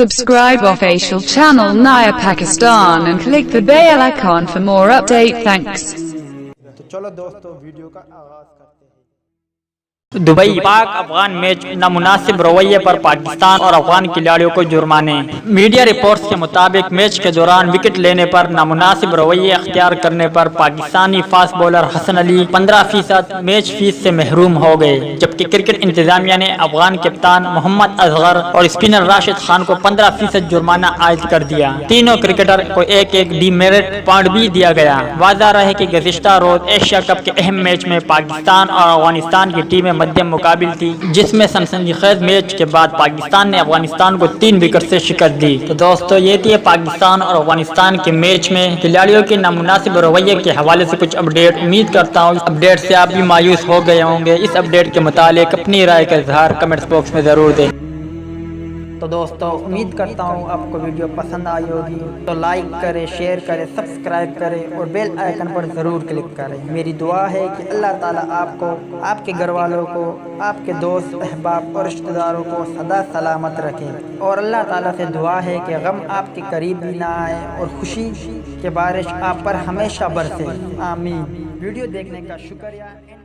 Subscribe official channel Naya Pakistan and click the bell icon for more update. Thanks. تو چلو دوستو video کا آغاز کرتے ہیں۔ دبئی پاک افغان میچ نامناسب رویے پر پاکستان اور افغان کھلاڑیوں کو جرمانے۔ میڈیا رپورٹس کے مطابق میچ کے دوران وکٹ لینے پر نامناسب رویے اختیار کرنے پر Pakistani fast bowler Hasan Ali 15% match face سے محروم ہو گئے، جبکہ کرکٹ انتظامیہ نے افغان کپتان محمد اصغر اور اسپنر راشد خان کو 15% جرمانہ عائد کر دیا۔ تینوں کرکٹر کو ایک ڈی میرٹ پوائنٹ بھی دیا گیا۔ واضح رہے کہ گزشتہ روز ایشیا کپ کے اہم میچ میں پاکستان اور افغانستان کی ٹیمیں مدھیم مقابل تھی، جس میں سنسنی خیز میچ کے بعد پاکستان نے افغانستان کو 3 وکٹ سے شکست دی۔ تو دوستو یہ تھی پاکستان اور افغانستان کے میچ میں کھلاڑیوں کے نامناسب رویے کے حوالے سے کچھ اپڈیٹ۔ امید کرتا ہوں اس اپڈیٹ سے آپ بھی مایوس ہو گئے ہوں گے۔ اس اپڈیٹ کے متعلق اپنی رائے کا اظہار کمنٹس باکس میں ضرور دیں۔ تو دوستو امید کرتا ہوں آپ کو ویڈیو پسند آئی ہوگی، تو لائک کریں، شیئر کریں، سبسکرائب کریں اور بیل آئیکن پر ضرور کلک کریں۔ میری دعا ہے کہ اللہ تعالیٰ آپ کو، آپ کے گھر والوں کو، آپ کے دوست احباب اور رشتہ داروں کو سدا سلامت رکھے، اور اللہ تعالیٰ سے دعا ہے کہ غم آپ کے قریب بھی نہ آئے اور خوشی کے بارش آپ پر ہمیشہ برسے۔ آمین۔ ویڈیو دیکھنے کا شکریہ۔